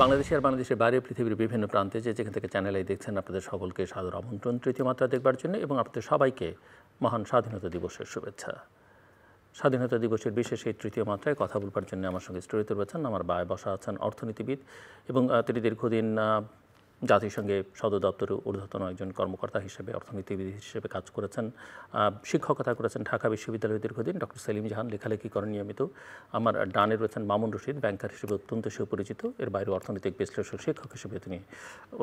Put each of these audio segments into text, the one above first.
বাংলাদেশে আর বাংলাদেশের বাইরে পৃথিবীর বিভিন্ন প্রান্তে যেখান থেকে চ্যানেলে দেখছেন আপনাদের সকলকে সাদর আমন্ত্রণ তৃতীয় মাত্রা দেখবার জন্য এবং আপনাদের সবাইকে মহান স্বাধীনতা দিবসের শুভেচ্ছা। স্বাধীনতা দিবসের বিশেষ এই তৃতীয় মাত্রায় কথা বলবার জন্য আমার সঙ্গে স্টুডিওতে রয়েছেন আমার বায় বসা আছেন অর্থনীতিবিদ এবং তিনি দীর্ঘদিন জাতিসংঘে সদর দপ্তরে ঊর্ধ্বতন একজন কর্মকর্তা হিসেবে অর্থনীতিবিদ হিসেবে কাজ করেছেন, শিক্ষকতা করেছেন ঢাকা বিশ্ববিদ্যালয়ে দীর্ঘদিন। ডক্টর সেলিম জাহান লেখালেখি করেন নিয়মিত। আমার ডানে রয়েছেন মামুন রশিদ, ব্যাংকার হিসেবে অত্যন্ত সুপরিচিত, এর বাইরে অর্থনৈতিক বিশ্লেষক শিক্ষক হিসেবে তিনি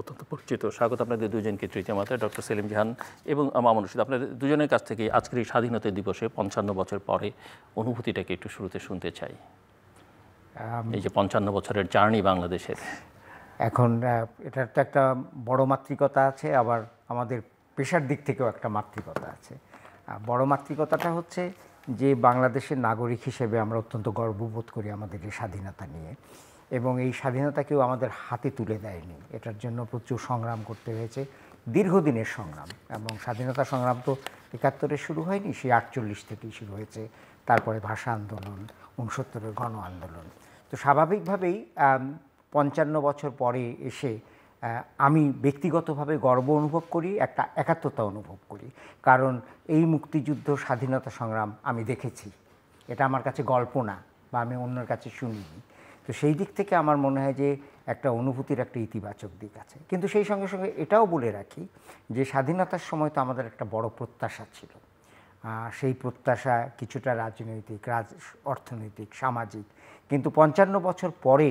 অত্যন্ত পরিচিত। স্বাগত আপনাদের দুজনকে তৃতীয় মাত্রায়। ডক্টর সেলিম জাহান এবং মামুন রশিদ, আপনাদের দুজনের কাছ থেকে আজকের এই স্বাধীনতা দিবসে 55 বছর পরে অনুভূতিটাকে একটু শুরুতে শুনতে চাই। এই যে 55 বছরের জার্নি বাংলাদেশের, এখন এটার তো একটা বড় মাত্রিকতা আছে, আবার আমাদের পেশার দিক থেকেও একটা মাত্রিকতা আছে। বড় মাত্রিকতাটা হচ্ছে যে বাংলাদেশের নাগরিক হিসেবে আমরা অত্যন্ত গর্ববোধ করি আমাদের এই স্বাধীনতা নিয়ে, এবং এই স্বাধীনতা কেউ আমাদের হাতে তুলে দেয়নি। এটার জন্য প্রচুর সংগ্রাম করতে হয়েছে, দীর্ঘদিনের সংগ্রাম। এবং স্বাধীনতা সংগ্রাম তো 71-এ শুরু হয়নি, সেই 48 থেকেই শুরু হয়েছে। তারপরে ভাষা আন্দোলন, 69-এর গণ আন্দোলন। তো স্বাভাবিকভাবেই 55 বছর পরে এসে আমি ব্যক্তিগতভাবে গর্ব অনুভব করি, একটা একাত্মতা অনুভব করি। কারণ এই মুক্তিযুদ্ধ স্বাধীনতা সংগ্রাম আমি দেখেছি, এটা আমার কাছে গল্প না, বা আমি অন্যের কাছে শুনিনি। তো সেই দিক থেকে আমার মনে হয় যে একটা অনুভূতির একটা ইতিবাচক দিক আছে। কিন্তু সেই সঙ্গে সঙ্গে এটাও বলে রাখি যে স্বাধীনতার সময় তো আমাদের একটা বড় প্রত্যাশা ছিল। সেই প্রত্যাশা কিছুটা রাজনৈতিক, অর্থনৈতিক, সামাজিক। কিন্তু 55 বছর পরে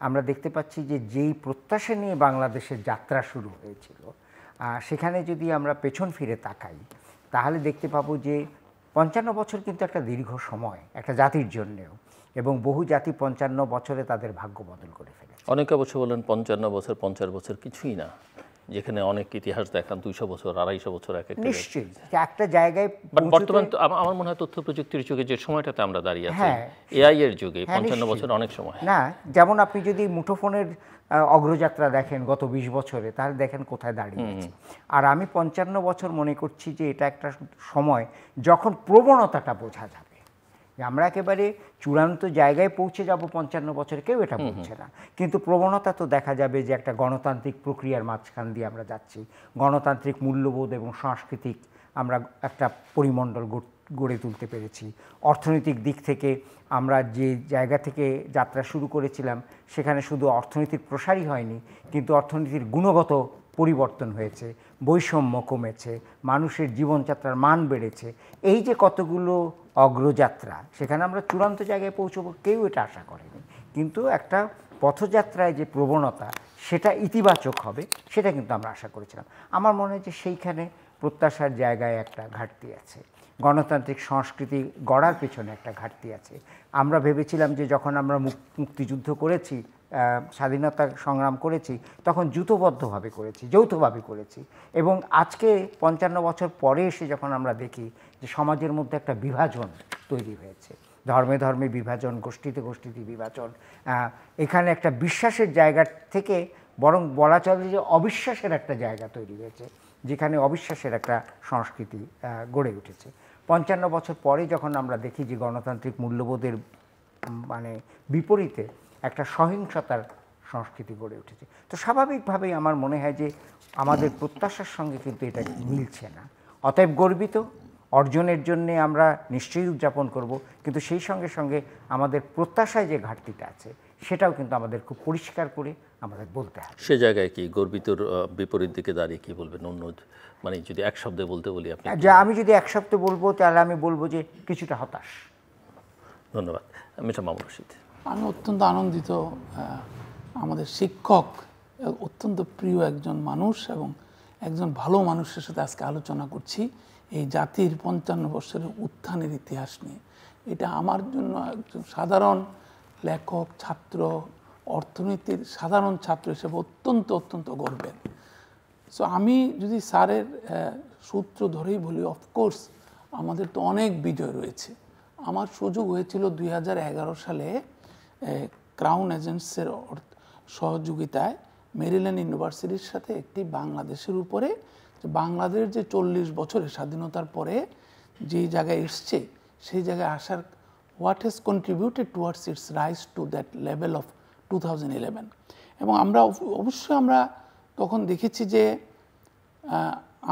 আমরা দেখতে পাচ্ছি যে যেই প্রত্যাশা নিয়ে বাংলাদেশের যাত্রা শুরু হয়েছিল, সেখানে যদি আমরা পেছন ফিরে তাকাই তাহলে দেখতে পাবো যে 55 বছর কিন্তু একটা দীর্ঘ সময় একটা জাতির জন্যেও, এবং বহু জাতি 55 বছরে তাদের ভাগ্য বদল করে ফেলেছে। অনেকে অবশ্য বলেন 55 বছর 50 বছর কিছুই না, যেখানে অনেক ইতিহাস দেখান 200 বছর 250 বছর এক একটা। নিশ্চয়ই একটা জায়গায় বর্তমান আমার মনে হয় তথ্য প্রযুক্তির যুগে যে সময়টাতে আমরা দাঁড়িয়ে আছি, এআই এর যুগে 55 বছর অনেক সময় না। যেমন আপনি যদি মুঠোফোনের অগ্রযাত্রা দেখেন গত 20 বছরে, তাহলে দেখেন কোথায় দাঁড়িয়েছে। আর আমি 55 বছর মনে করছি যে এটা একটা সময় যখন প্রবণতাটা বোঝা যাবে। আমরা একেবারে চূড়ান্ত জায়গায় পৌঁছে যাব 55 বছরে, কেউ এটা বলছে না, কিন্তু প্রবণতা তো দেখা যাবে যে একটা গণতান্ত্রিক প্রক্রিয়ার মাঝখান দিয়ে আমরা যাচ্ছি। গণতান্ত্রিক মূল্যবোধ এবং সাংস্কৃতিক আমরা একটা পরিমণ্ডল গড়ে তুলতে পেরেছি। অর্থনৈতিক দিক থেকে আমরা যে জায়গা থেকে যাত্রা শুরু করেছিলাম, সেখানে শুধু অর্থনীতির প্রসারই হয়নি, কিন্তু অর্থনীতির গুণগত পরিবর্তন হয়েছে, বৈষম্য কমেছে, মানুষের জীবনযাত্রার মান বেড়েছে। এই যে কতগুলো অগ্রযাত্রা, সেখানে আমরা চূড়ান্ত জায়গায় পৌঁছবো কেউ এটা আশা করেনি, কিন্তু একটা পথযাত্রায় যে প্রবণতা সেটা ইতিবাচক হবে সেটা কিন্তু আমরা আশা করেছিলাম। আমার মনে হয় যে সেইখানে প্রত্যাশার জায়গায় একটা ঘাটতি আছে, গণতান্ত্রিক সংস্কৃতি গড়ার পেছনে একটা ঘাটতি আছে। আমরা ভেবেছিলাম যে যখন আমরা মুক্তিযুদ্ধ করেছি, স্বাধীনতা সংগ্রাম করেছি, তখন যুথবদ্ধভাবে করেছি, যৌথভাবে করেছি, এবং আজকে 55 বছর পরে এসে যখন আমরা দেখি যে সমাজের মধ্যে একটা বিভাজন তৈরি হয়েছে, ধর্মে ধর্মে বিভাজন, গোষ্ঠীতে গোষ্ঠীতে বিভাজন, এখানে একটা বিশ্বাসের জায়গা থেকে বরং বলা চলে যে অবিশ্বাসের একটা জায়গা তৈরি হয়েছে, যেখানে অবিশ্বাসের একটা সংস্কৃতি গড়ে উঠেছে। 55 বছর পরে যখন আমরা দেখি যে গণতান্ত্রিক মূল্যবোধের মানে বিপরীতে একটা সহিংসতার সংস্কৃতি গড়ে উঠেছে, তো স্বাভাবিকভাবেই আমার মনে হয় যে আমাদের প্রত্যাশার সঙ্গে কিন্তু এটা মিলছে না। অতএব গর্বিত, অর্জনের জন্যে আমরা নিশ্চয়ই উদযাপন করব, কিন্তু সেই সঙ্গে সঙ্গে আমাদের প্রত্যাশায় যে ঘাটতিটা আছে সেটাও কিন্তু আমাদের খুব পরিষ্কার করে আমাদের বলতে হবে। সে জায়গায় কি গর্বিতর বিপরীত দিকে দাঁড়িয়ে কি বলবেন অন্য, মানে যদি এক শব্দে বলতে বলি আপনি? যে আমি যদি এক শব্দে বলবো তাহলে আমি বলবো যে কিছুটা হতাশ। ধন্যবাদ। মিস্টার মামুন রশিদ। আমি অত্যন্ত আনন্দিত, আমাদের শিক্ষক অত্যন্ত প্রিয় একজন মানুষ এবং একজন ভালো মানুষের সাথে আজকে আলোচনা করছি এই জাতির 55 বছরের উত্থানের ইতিহাস নিয়ে। এটা আমার জন্য একজন সাধারণ লেখক, ছাত্র, অর্থনীতির সাধারণ ছাত্র হিসেবে অত্যন্ত অত্যন্ত গর্বের। সো আমি যদি স্যারের সূত্র ধরেই বলি, অফকোর্স আমাদের তো অনেক বিজয় রয়েছে। আমার সুযোগ হয়েছিল 2011 সালে ক্রাউন এজেন্টসের সহযোগিতায় মেরিল্যান্ড ইউনিভার্সিটির সাথে একটি বাংলাদেশের উপরে, বাংলাদেশ যে 40 বছরের স্বাধীনতার পরে যেই জায়গায় এসছে সেই জায়গায় আসার what has contributed towards its rise to that level of 2011. এবং আমরা অবশ্যই আমরা তখন দেখেছি যে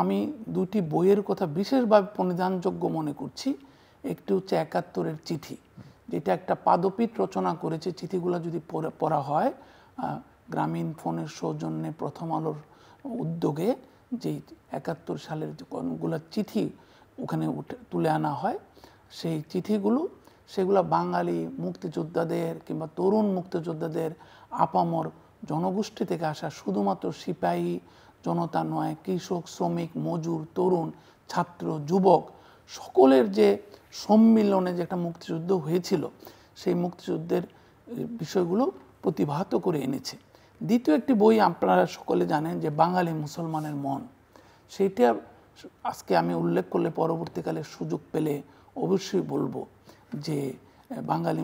আমি দুটি বইয়ের কথা বিশেষভাবে প্রণিধানযোগ্য মনে করছি। একটি হচ্ছে ৭১-এর চিঠি, যেটা একটা পাদপীঠ রচনা করেছে। চিঠিগুলো যদি পড়া হয়, গ্রামীণ ফোনের সৌজন্যে প্রথম আলোর উদ্যোগে যে ৭১ সালের কোনগুলো চিঠি ওখানে তুলে আনা হয়, সেই চিঠিগুলো সেগুলো বাঙালি মুক্তিযোদ্ধাদের কিংবা তরুণ মুক্তিযোদ্ধাদের আপামর জনগোষ্ঠী থেকে আসা, শুধুমাত্র সিপাহী জনতা নয়, কৃষক, শ্রমিক, মজুর, তরুণ, ছাত্র, যুবক সকলের যে সম্মিলনে যে একটা মুক্তিযুদ্ধ হয়েছিল, সেই মুক্তিযুদ্ধের বিষয়গুলো প্রতিভাত করে এনেছে। দ্বিতীয় একটি বই আপনারা সকলে জানেন যে বাঙালি মুসলমানের মন, সেইটা আজকে আমি উল্লেখ করলে পরবর্তীকালে সুযোগ পেলে অবশ্যই বলবো যে বাঙালি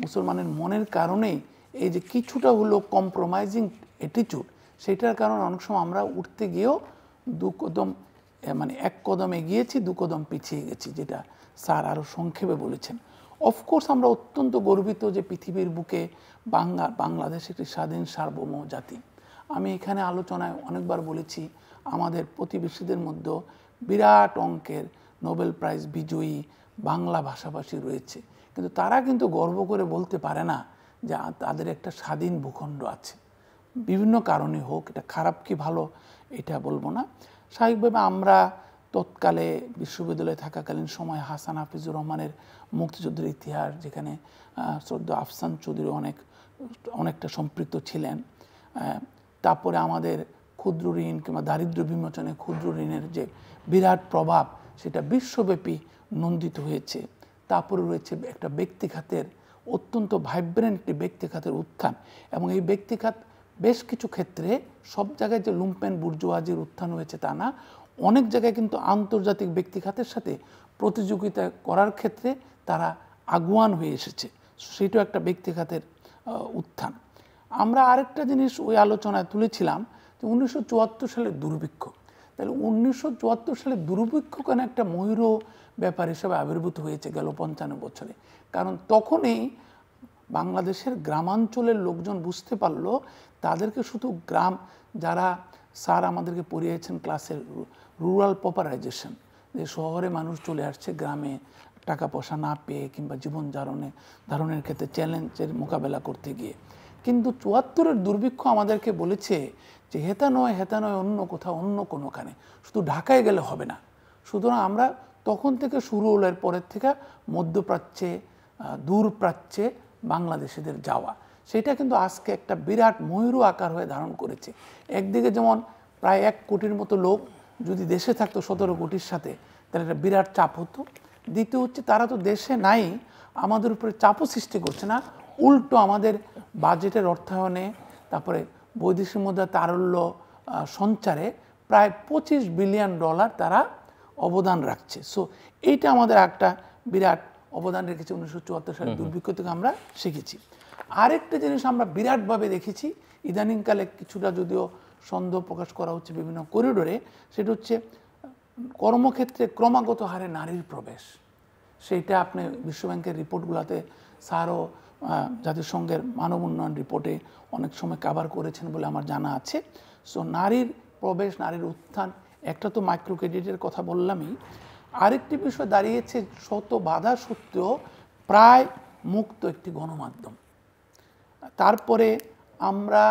মুসলমানের মনের কারণেই এই যে কিছুটা হলো কম্প্রোমাইজিং অ্যাটিটিউড, সেটার কারণে অনেক সময় আমরা উঠতে গিয়েও দু কদম মানে এক কদম এগিয়েছি, দু কদম পিছিয়ে গেছি, যেটা স্যার আরও সংক্ষেপে বলেছেন। অফকোর্স আমরা অত্যন্ত গর্বিত যে পৃথিবীর বুকে বাংলাদেশ একটি স্বাধীন সার্বভৌম জাতি। আমি এখানে আলোচনায় অনেকবার বলেছি আমাদের প্রতিবেশীদের মধ্যে বিরাট অঙ্কের নোবেল প্রাইজ বিজয়ী বাংলা ভাষাভাষী রয়েছে, কিন্তু তারা কিন্তু গর্ব করে বলতে পারে না যে তাদের একটা স্বাধীন ভূখণ্ড আছে। বিভিন্ন কারণে হোক, এটা খারাপ কি ভালো এটা বলবো না। স্বাভাবিকভাবে আমরা তৎকালে বিশ্ববিদ্যালয়ে থাকাকালীন সময় হাসান হাফিজুর রহমানের মুক্তিযুদ্ধের ইতিহাস, যেখানে শ্রদ্ধা আফসান চৌধুরী অনেকটা সম্পৃক্ত ছিলেন, তারপরে আমাদের ক্ষুদ্র ঋণ কিংবা দারিদ্র্য বিমোচনে ক্ষুদ্র ঋণের যে বিরাট প্রভাব, সেটা বিশ্বব্যাপী নন্দিত হয়েছে। তারপরে রয়েছে একটা ব্যক্তিখাতের অত্যন্ত ভাইব্রেন্ট একটি ব্যক্তিখাতের উত্থান, এবং এই ব্যক্তিখাত বেশ কিছু ক্ষেত্রে সব জায়গায় যে লুম্পেন বুর্জোয়াজির উত্থান হয়েছে তা না, অনেক জায়গায় কিন্তু আন্তর্জাতিক ব্যক্তিখাতের সাথে প্রতিযোগিতা করার ক্ষেত্রে তারা আগুয়ান হয়ে এসেছে, সেটাও একটা ব্যক্তিখাতের উত্থান। আমরা আরেকটা জিনিস ওই আলোচনায় তুলেছিলাম যে 1974 সালের দুর্ভিক্ষ। তাহলে 1974 সালের দুর্ভিক্ষ কেন একটা ময়ূর ব্যাপার হিসেবে আবির্ভূত হয়েছে গেল 55 বছরে? কারণ তখনই বাংলাদেশের গ্রামাঞ্চলের লোকজন বুঝতে পারলো তাদেরকে শুধু গ্রাম, যারা স্যার আমাদেরকে পড়িয়েছেন ক্লাসের রুরাল পপুলারাইজেশন, যে শহরে মানুষ চলে আসছে গ্রামে টাকা পয়সা না পেয়ে কিংবা জীবন ধারণের ক্ষেত্রে চ্যালেঞ্জের মোকাবেলা করতে গিয়ে, কিন্তু 74-এর দুর্ভিক্ষ আমাদেরকে বলেছে যে হেতা নয় অন্য কোথাও, অন্য কোনোখানে, শুধু ঢাকায় গেলে হবে না। সুতরাং আমরা তখন থেকে শুরু হলো এর পরের থেকে মধ্যপ্রাচ্যে, দূরপ্রাচ্যে বাংলাদেশিদের যাওয়া, সেটা কিন্তু আজকে একটা বিরাট ময়ূর আকার হয়ে ধারণ করেছে। একদিকে যেমন প্রায় 1 কোটির মতো লোক যদি দেশে থাকতো 17 কোটির সাথে, তাহলে একটা বিরাট চাপ হতো। দ্বিতীয় হচ্ছে তারা তো দেশে নাই, আমাদের উপরে চাপও সৃষ্টি করছে না, উল্টো আমাদের বাজেটের অর্থায়নে, তারপরে বৈদেশিক মুদ্রা তারল্য সঞ্চারে প্রায় $25 বিলিয়ন তারা অবদান রাখছে। সো এইটা আমাদের একটা বিরাট অবদান রেখেছে 1974 সালের দুর্ভিক্ষ থেকে আমরা শিখেছি। আরেকটা জিনিস আমরা বিরাটভাবে দেখেছি ইদানিংকালে, কিছুটা যদিও সন্দেহ প্রকাশ করা হচ্ছে বিভিন্ন করিডোরে, সেটা হচ্ছে কর্মক্ষেত্রে ক্রমাগত হারে নারীর প্রবেশ। সেইটা আপনি বিশ্বব্যাংকের রিপোর্টগুলোতে, স্যারও জাতিসংঘের মানব উন্নয়ন রিপোর্টে অনেক সময় কভার করেছেন বলে আমার জানা আছে। সো নারীর প্রবেশ, নারীর উত্থান, একটা তো মাইক্রো ক্রেডিটের কথা বললামই, আরেকটি বিষয় দাঁড়িয়েছে শত বাধা সত্ত্বেও প্রায় মুক্ত একটি গণমাধ্যম। তারপরে আমরা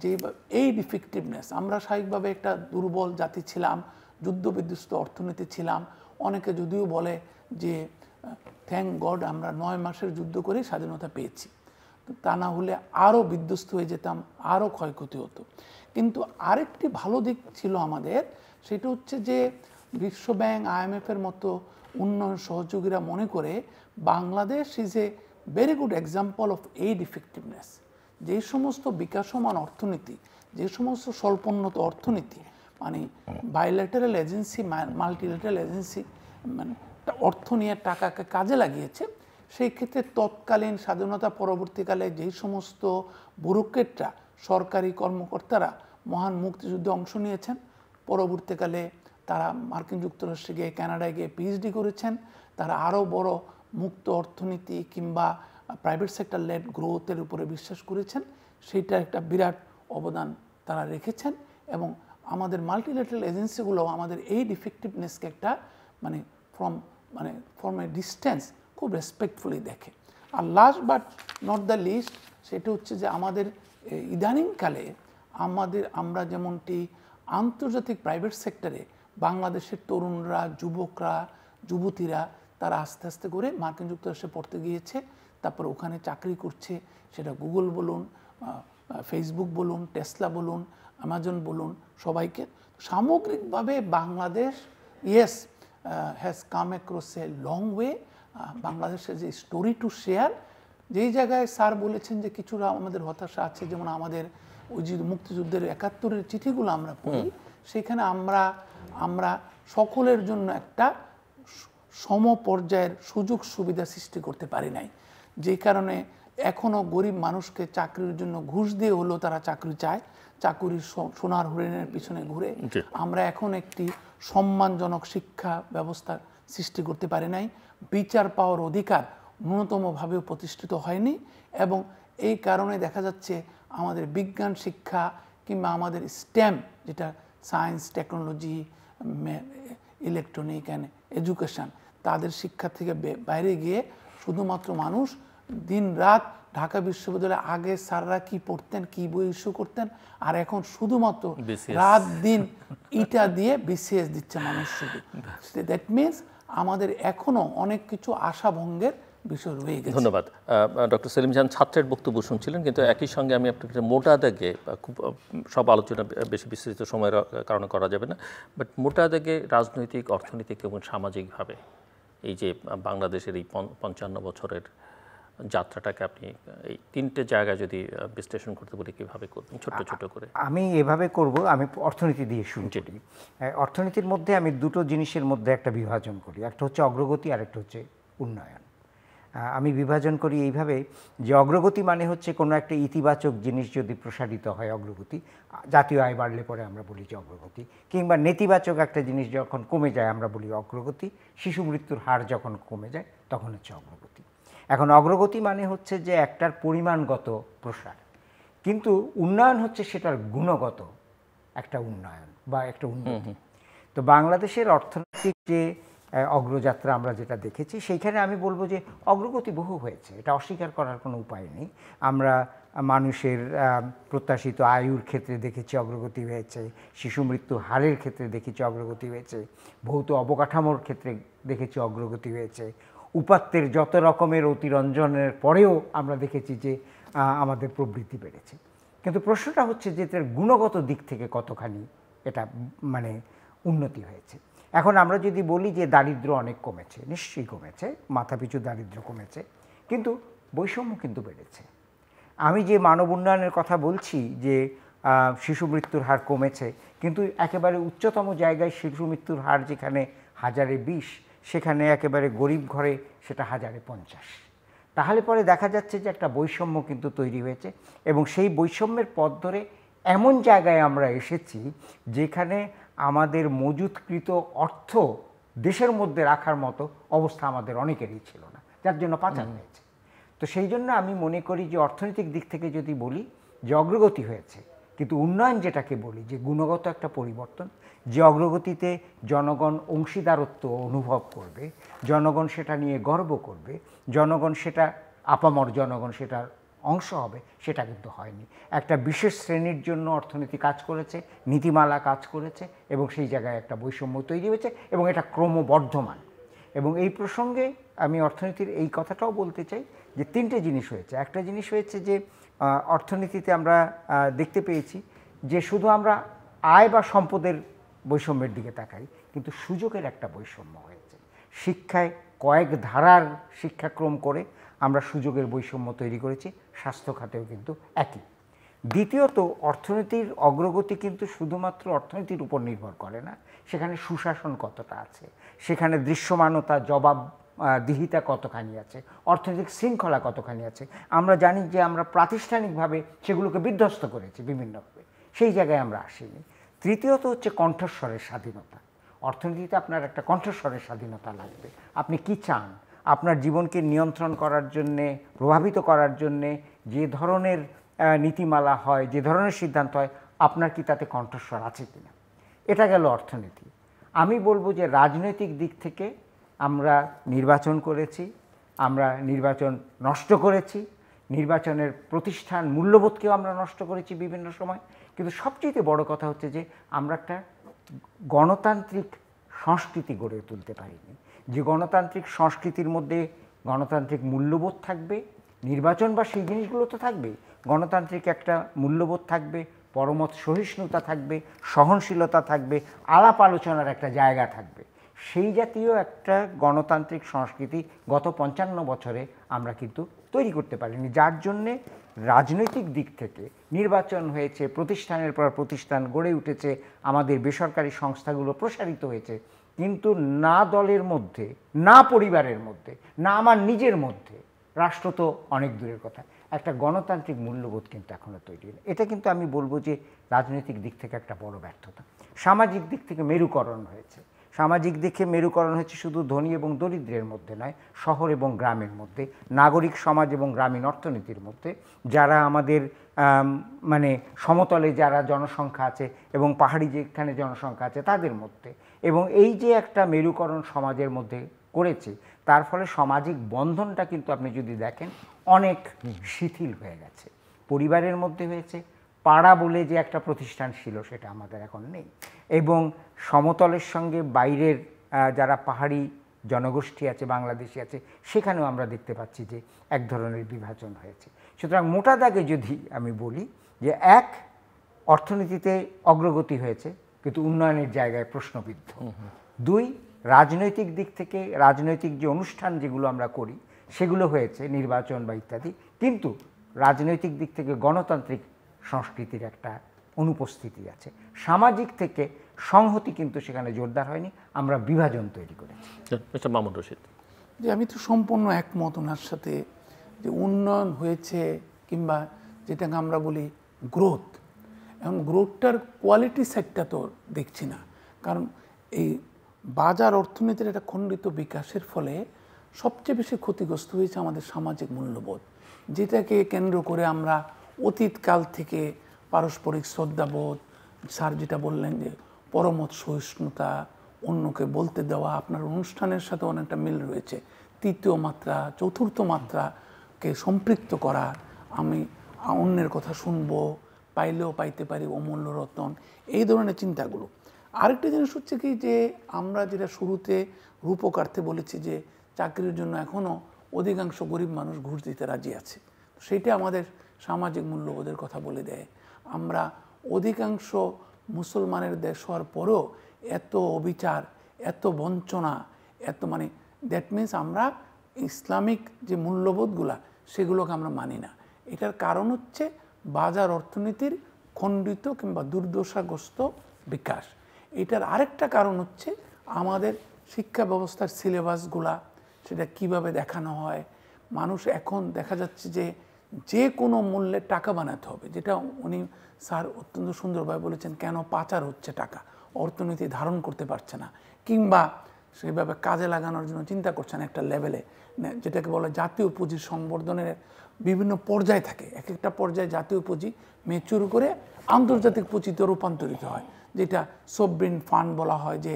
যে এই ডিফেক্টিভনেস, আমরা স্বাভাবিকভাবে একটা দুর্বল জাতি ছিলাম, যুদ্ধবিধ্বস্ত অর্থনীতি ছিলাম। অনেকে যদিও বলে যে থ্যাংক গড আমরা 9 মাসের যুদ্ধ করে স্বাধীনতা পেয়েছি, তা না হলে আরও বিধ্বস্ত হয়ে যেতাম, আরও ক্ষয়ক্ষতি হতো। কিন্তু আরেকটি ভালো দিক ছিল আমাদের, সেটা হচ্ছে যে বিশ্বব্যাংক, IMF-এর মতো উন্নয়ন সহযোগীরা মনে করে Bangladesh is a very good example of aid effectiveness. যে সমস্ত বিকাশমান অর্থনীতি, যে সমস্ত স্বল্পোন্নত অর্থনীতি, মানে বাইলেটারাল এজেন্সি, মাল্টিলেটারাল এজেন্সি, মানে অর্থ নিয়ে টাকাকে কাজে লাগিয়েছে, সেই ক্ষেত্রে তৎকালীন স্বাধীনতা পরবর্তীকালে যেই সমস্ত ব্যুরোক্রেটরা, সরকারি কর্মকর্তারা মহান মুক্তিযুদ্ধে অংশ নিয়েছেন, পরবর্তীকালে তারা মার্কিন যুক্তরাষ্ট্রে গিয়ে, কানাডায় গিয়ে PhD করেছেন, তারা আরও বড় মুক্ত অর্থনীতি কিংবা প্রাইভেট সেক্টর লেড গ্রোথের উপরে বিশ্বাস করেছেন, সেইটা একটা বিরাট অবদান তারা রেখেছেন এবং আমাদের মাল্টিল্যাটারাল এজেন্সিগুলো আমাদের এই ডিফেক্টিভনেসকে একটা ফ্রম এ ডিস্টেন্স খুব রেসপেক্টফুলি দেখে। আর last but not the least সেটা হচ্ছে যে আমাদের ইদানিংকালে আমরা যেমনটি আন্তর্জাতিক প্রাইভেট সেক্টরে বাংলাদেশের তরুণরা, যুবকরা, যুবতীরা তারা আস্তে আস্তে করে মার্কিন যুক্তরাষ্ট্রে পড়তে গিয়েছে, তারপর ওখানে চাকরি করছে, সেটা গুগল বলুন, ফেসবুক বলুন, টেসলা বলুন, অ্যামাজন বলুন, সবাইকে সামগ্রিকভাবে Bangladesh has come across a long way. বাংলাদেশের যে স্টোরি টু শেয়ার, যেই জায়গায় স্যার বলেছেন যে কিছুটা আমাদের হতাশা আছে, যেমন আমাদের ওই যে মুক্তিযুদ্ধের ৭১-এর চিঠিগুলো আমরা পড়ি, সেখানে আমরা সকলের জন্য একটা সমপর্যায়ের সুযোগ সুবিধা সৃষ্টি করতে পারি নাই, যেই কারণে এখনও গরিব মানুষকে চাকরির জন্য ঘুষ দিয়ে হলেও তারা চাকরি চায়, চাকুরির সোনার হরিণের পিছনে ঘুরে। আমরা এখন একটি সম্মানজনক শিক্ষা ব্যবস্থা সৃষ্টি করতে পারি নাই, বিচার পাওয়ার অধিকার ন্যূনতমভাবেও প্রতিষ্ঠিত হয়নি, এবং এই কারণে দেখা যাচ্ছে আমাদের বিজ্ঞান শিক্ষা কিংবা আমাদের স্টেম, যেটা science, technology, electronic and education, তাদের শিক্ষা থেকে বাইরে গিয়ে শুধুমাত্র মানুষ দিন রাত ঢাকা বিশ্ববিদ্যালয়ে আগে স্যাররা কি পড়তেন, কি বই ইস্যু করতেন, আর এখন শুধুমাত্র রাত দিন ইটা দিয়ে বিসিএস দিচ্ছে মানুষ শুধু। দ্যাট মিনস আমাদের এখনো অনেক কিছু আশাভঙ্গের বিষয় রয়ে গেছে। ধন্যবাদ। ডক্টর সেলিম জাহান ছাত্রের বক্তব্য শুনছিলেন, কিন্তু একই সঙ্গে আমি আপনাকে মোটা দাগে, খুব সব আলোচনা বেশি বিস্তৃত সময়ের কারণে করা যাবে না, বাট মোটা দাগে রাজনৈতিক, অর্থনৈতিক এবং সামাজিকভাবে এই যে বাংলাদেশের এই ৫৫ বছরের যাত্রাটাকে আপনি এই ৩টে জায়গায় যদি বিশ্লেষণ করতে বলি কীভাবে করবেন, ছোট্ট ছোট করে? আমি এভাবে করব, আমি অর্থনীতি দিয়ে শুরু করি। অর্থনীতির মধ্যে আমি দুটো জিনিসের মধ্যে একটা বিভাজন করি, একটা হচ্ছে অগ্রগতি আর একটা হচ্ছে উন্নয়ন। আমি বিভাজন করি এইভাবে যে অগ্রগতি মানে হচ্ছে কোনো একটা ইতিবাচক জিনিস যদি প্রসারিত হয়, অগ্রগতি। জাতীয় আয় বাড়লে পরে আমরা বলি যে অগ্রগতি, কিংবা নেতিবাচক একটা জিনিস যখন কমে যায় আমরা বলি অগ্রগতি। শিশু মৃত্যুর হার যখন কমে যায় তখন হচ্ছে অগ্রগতি। এখন অগ্রগতি মানে হচ্ছে যে একটার পরিমাণগত প্রসার, কিন্তু উন্নয়ন হচ্ছে সেটার গুণগত একটা উন্নয়ন বা একটা উন্নতি। তো বাংলাদেশের অর্থনৈতিক যে অগ্রযাত্রা আমরা যেটা দেখেছি, সেইখানে আমি বলবো যে অগ্রগতি বহু হয়েছে, এটা অস্বীকার করার কোনো উপায় নেই। আমরা মানুষের প্রত্যাশিত আয়ুর ক্ষেত্রে দেখেছি অগ্রগতি হয়েছে, শিশু মৃত্যু হারের ক্ষেত্রে দেখেছি অগ্রগতি হয়েছে, ভৌত অবকাঠামোর ক্ষেত্রে দেখেছি অগ্রগতি হয়েছে, উপাত্তের যত রকমের অতিরঞ্জনের পরেও আমরা দেখেছি যে আমাদের প্রবৃদ্ধি বেড়েছে। কিন্তু প্রশ্নটা হচ্ছে যে এটার গুণগত দিক থেকে কতখানি এটা মানে উন্নতি হয়েছে। এখন আমরা যদি বলি যে দারিদ্র্য অনেক কমেছে, নিশ্চয়ই কমেছে, মাথাপিছু দারিদ্র্য কমেছে, কিন্তু বৈষম্য কিন্তু বেড়েছে। আমি যে মানব উন্নয়নের কথা বলছি যে শিশু মৃত্যুর হার কমেছে, কিন্তু একেবারে উচ্চতম জায়গায় শিশু মৃত্যুর হার যেখানে 1000-এ 20, সেখানে একেবারে গরিব ঘরে সেটা 1000-এ 50। তাহলে পরে দেখা যাচ্ছে যে একটা বৈষম্য কিন্তু তৈরি হয়েছে, এবং সেই বৈষম্যের পথ ধরে এমন জায়গায় আমরা এসেছি যেখানে আমাদের মজুতকৃত অর্থ দেশের মধ্যে রাখার মতো অবস্থা আমাদের অনেকেরই ছিল না, যার জন্য পাচার হয়েছে। তো সেই জন্য আমি মনে করি যে অর্থনৈতিক দিক থেকে যদি বলি যে অগ্রগতি হয়েছে, কিন্তু উন্নয়ন যেটাকে বলি যে গুণগত একটা পরিবর্তন, যে অগ্রগতিতে জনগণ অংশীদারত্ব অনুভব করবে, জনগণ সেটা নিয়ে গর্ব করবে, জনগণ সেটা আপামর জনগণ সেটার অংশ হবে, সেটা কিন্তু হয়নি। একটা বিশেষ শ্রেণীর জন্য অর্থনীতি কাজ করেছে, নীতিমালা কাজ করেছে, এবং সেই জায়গায় একটা বৈষম্য তৈরি হয়েছে, এবং এটা ক্রমবর্ধমান। এবং এই প্রসঙ্গে আমি অর্থনীতির এই কথাটাও বলতে চাই যে 3টে জিনিস হয়েছে। একটা জিনিস হয়েছে যে অর্থনীতিতে আমরা দেখতে পেয়েছি যে শুধু আমরা আয় বা সম্পদের বৈষম্যের দিকে তাকাই, কিন্তু সুযোগের একটা বৈষম্য হয়েছে। শিক্ষায় কয়েক ধারার শিক্ষাক্রম করে আমরা সুযোগের বৈষম্য তৈরি করেছি, স্বাস্থ্য খাতেও কিন্তু একই। দ্বিতীয়ত, অর্থনীতির অগ্রগতি কিন্তু শুধুমাত্র অর্থনীতির উপর নির্ভর করে না, সেখানে সুশাসন কতটা আছে, সেখানে দৃশ্যমানতা, জবাবদিহিতা কতখানি আছে, অর্থনৈতিক শৃঙ্খলা কতখানি আছে। আমরা জানি যে আমরা প্রাতিষ্ঠানিকভাবে সেগুলোকে বিধ্বস্ত করেছি বিভিন্নভাবে, সেই জায়গায় আমরা আসিনি। তৃতীয়ত হচ্ছে কণ্ঠস্বরের স্বাধীনতা। অর্থনীতিতে আপনার একটা কণ্ঠস্বরের স্বাধীনতা লাগবে। আপনি কি চান, আপনার জীবনকে নিয়ন্ত্রণ করার জন্যে, প্রভাবিত করার জন্যে যে ধরনের নীতিমালা হয়, যে ধরনের সিদ্ধান্ত হয়, আপনার কি তাতে কণ্ঠস্বর আছে কিনা? এটা গেল অর্থনীতি। আমি বলবো যে রাজনৈতিক দিক থেকে আমরা নির্বাচন করেছি, আমরা নির্বাচন নষ্ট করেছি, নির্বাচনের প্রতিষ্ঠান মূল্যবোধকেও আমরা নষ্ট করেছি বিভিন্ন সময়। কিন্তু সবচেয়ে বড় কথা হচ্ছে যে আমরা একটা গণতান্ত্রিক সংস্কৃতি গড়ে তুলতে পারিনি। যে গণতান্ত্রিক সংস্কৃতির মধ্যে গণতান্ত্রিক মূল্যবোধ থাকবে, নির্বাচন বা সেই জিনিসগুলো তো থাকবেই, গণতান্ত্রিক একটা মূল্যবোধ থাকবে, পরমত সহিষ্ণুতা থাকবে, সহনশীলতা থাকবে, আলাপ আলোচনার একটা জায়গা থাকবে। সেই জাতীয় একটা গণতান্ত্রিক সংস্কৃতি গত 55 বছরে আমরা কিন্তু তৈরি করতে পারিনি, যার জন্যে রাজনৈতিক দিক থেকে নির্বাচন হয়েছে, প্রতিষ্ঠানের পর প্রতিষ্ঠান গড়ে উঠেছে, আমাদের বেসরকারি সংস্থাগুলো প্রসারিত হয়েছে, কিন্তু না দলের মধ্যে, না পরিবারের মধ্যে, না আমার নিজের মধ্যে, রাষ্ট্র তো অনেক দূরের কথা, একটা গণতান্ত্রিক মূল্যবোধ কিন্তু এখনও তৈরি হয়নি। এটা কিন্তু আমি বলবো যে রাজনৈতিক দিক থেকে একটা বড় ব্যর্থতা। সামাজিক দিক থেকে মেরুকরণ হয়েছে। সামাজিক দিকে মেরুকরণ হচ্ছে শুধু ধনী এবং দরিদ্রের মধ্যে নয়, শহর এবং গ্রামের মধ্যে, নাগরিক সমাজ এবং গ্রামীণ অর্থনীতির মধ্যে, যারা আমাদের মানে সমতলে যারা জনসংখ্যা আছে এবং পাহাড়ি যেখানে জনসংখ্যা আছে তাদের মধ্যে, এবং এই যে একটা মেরুকরণ সমাজের মধ্যে করেছে, তার ফলে সামাজিক বন্ধনটা কিন্তু আপনি যদি দেখেন অনেক শিথিল হয়ে গেছে। পরিবারের মধ্যে হয়েছে, পাড়া বলে যে একটা প্রতিষ্ঠান ছিল সেটা আমাদের এখন নেই, এবং সমতলের সঙ্গে বাইরের যারা পাহাড়ি জনগোষ্ঠী আছে, বাংলাদেশি আছে, সেখানেও আমরা দেখতে পাচ্ছি যে এক ধরনের বিভাজন হয়েছে। সুতরাং মোটা দাগে যদি আমি বলি যে এক, অর্থনীতিতে অগ্রগতি হয়েছে কিন্তু উন্নয়নের জায়গায় প্রশ্নবিদ্ধ। দুই, রাজনৈতিক দিক থেকে রাজনৈতিক যে অনুষ্ঠান যেগুলো আমরা করি সেগুলো হয়েছে নির্বাচন বা ইত্যাদি, কিন্তু রাজনৈতিক দিক থেকে গণতান্ত্রিক সংস্কৃতির একটা অনুপস্থিতি আছে। সামাজিক থেকে সংহতি কিন্তু সেখানে জোরদার হয়নি, আমরা বিভাজন তৈরি করেছি। মিস্টার মামুন রশিদ। যে আমি তো সম্পূর্ণ একমত ওনার সাথে, যে উন্নয়ন হয়েছে কিংবা যেটাকে আমরা বলি গ্রোথ, এবং গ্রোথটার কোয়ালিটি সেটটা তো দেখছি না। কারণ এই বাজার অর্থনীতির একটা খণ্ডিত বিকাশের ফলে সবচেয়ে বেশি ক্ষতিগ্রস্ত হয়েছে আমাদের সামাজিক মূল্যবোধ, যেটাকে কেন্দ্র করে আমরা অতীতকাল থেকে পারস্পরিক শ্রদ্ধাবোধ, স্যার যেটা বললেন যে পরমত সহিষ্ণুতা, অন্যকে বলতে দেওয়া, আপনার অনুষ্ঠানের সাথে অনেকটা মিল রয়েছে, তৃতীয় মাত্রা, চতুর্থ মাত্রাকে সম্পৃক্ত করা, আমি অন্যের কথা শুনবো, পাইলেও পাইতে পারি অমূল্য রতন, এই ধরনের চিন্তাগুলো। আরেকটা জিনিস হচ্ছে কি, যে আমরা যেটা শুরুতে রূপকার্থে বলেছি যে চাকরির জন্য এখনও অধিকাংশ গরিব মানুষ ঘুষ দিতে রাজি আছে, সেইটা আমাদের সামাজিক মূল্যবোধের কথা বলে দেয়। আমরা অধিকাংশ মুসলমানের দেশ হওয়ার পরেও এত অবিচার, এত বঞ্চনা, এত মানে দ্যাট মিনস আমরা ইসলামিক যে মূল্যবোধগুলা সেগুলোকে আমরা মানি না। এটার কারণ হচ্ছে বাজার অর্থনীতির খণ্ডিত কিংবা দুর্দশাগ্রস্ত বিকাশ। এটার আরেকটা কারণ হচ্ছে আমাদের শিক্ষা ব্যবস্থার সিলেবাসগুলা, সেটা কিভাবে দেখানো হয়। মানুষ এখন দেখা যাচ্ছে যে যে কোনো মূল্যে টাকা বানাতে হবে, যেটা উনি স্যার অত্যন্ত সুন্দরভাবে বলেছেন, কেন পাচার হচ্ছে টাকা, অর্থনীতি ধারণ করতে পারছে না, কিংবা সেইভাবে কাজে লাগানোর জন্য চিন্তা করছেন একটা লেভেলে, যেটাকে বলে জাতীয় পুঁজির সংবর্ধনের বিভিন্ন পর্যায় থাকে। এক একটা পর্যায়ে জাতীয় পুঁজি ম্যাচিউর করে আন্তর্জাতিক পুঁজিতে রূপান্তরিত হয়, যেটা সবরিন ফান্ড বলা হয়। যে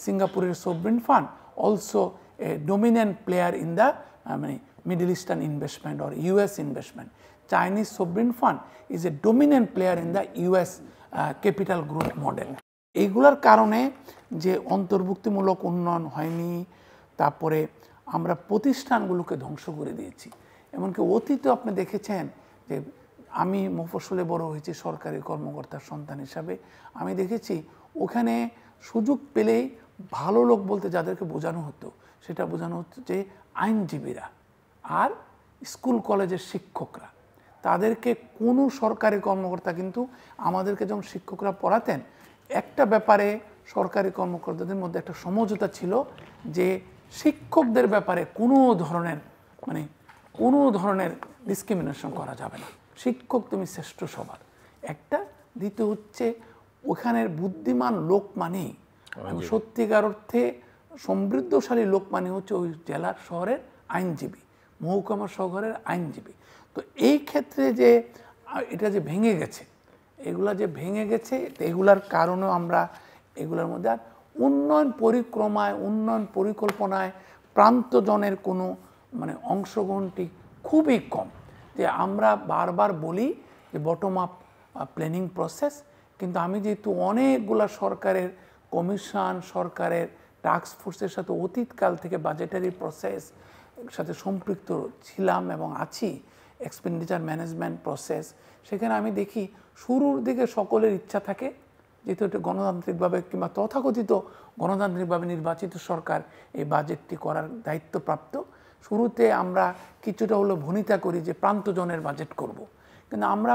সিঙ্গাপুরের sovereign fund also a dominant player in the মানে middle eastern investment or US investment. Chinese sovereign fund is a dominant player in the US capital growth model. এইগুলোর কারণে যে অন্তর্ভুক্তিমূলক উন্নয়ন হয়নি, তারপরে আমরা প্রতিষ্ঠানগুলোকে ধ্বংস করে দিয়েছি। এমনকি অতীতে আপনি দেখেছেন যে আমি মফস্বলে বড় হয়েছি সরকারি কর্মকর্তার সন্তান হিসাবে, আমি দেখেছি ওখানে সুযোগ পেলেই ভালো লোক বলতে যাদেরকে বোঝানো হতো, সেটা বোঝানো হতো যে আইনজীবীরা আর স্কুল কলেজের শিক্ষকরা। তাদেরকে কোনো সরকারি কর্মকর্তা কিন্তু আমাদেরকে যখন শিক্ষকরা পড়াতেন, একটা ব্যাপারে সরকারি কর্মকর্তাদের মধ্যে একটা সমঝোতা ছিল যে শিক্ষকদের ব্যাপারে কোনো ধরনের ডিসক্রিমিনেশন করা যাবে না, শিক্ষক তুমি শ্রেষ্ঠ সবার। একটা দ্বিতীয় হচ্ছে ওখানের বুদ্ধিমান লোক মানেই, সত্যিকার অর্থে সমৃদ্ধশালী লোক মানে হচ্ছে ওই জেলার শহরের আইনজীবী। মহকুমা শহরের আইনজীবী। তো এই ক্ষেত্রে যে এটা যে ভেঙে গেছে, এগুলা যে ভেঙে গেছে, এগুলার কারণেও আমরা এগুলোর মধ্যে আর উন্নয়ন পরিক্রমায়, উন্নয়ন পরিকল্পনায় প্রান্তজনের কোনো মানে অংশগ্রহণটি খুবই কম। যে আমরা বারবার বলি যে বটম আপ প্ল্যানিং প্রসেস, কিন্তু আমি যেহেতু অনেকগুলা সরকারের কমিশন, সরকারের টাস্ক ফোর্সের সাথে অতীতকাল থেকে বাজেটারি প্রসেস সাথে সম্পৃক্ত ছিলাম এবং আছি, এক্সপেন্ডিচার ম্যানেজমেন্ট প্রসেস, সেখানে আমি দেখি শুরুর দিকে সকলের ইচ্ছা থাকে, যেহেতু এটা গণতান্ত্রিকভাবে কিংবা তথাকথিত গণতান্ত্রিকভাবে নির্বাচিত সরকার এই বাজেটটি করার দায়িত্বপ্রাপ্ত, শুরুতে আমরা কিছুটা হলো ভনিতা করি যে প্রান্তজনের বাজেট করব। কিন্তু আমরা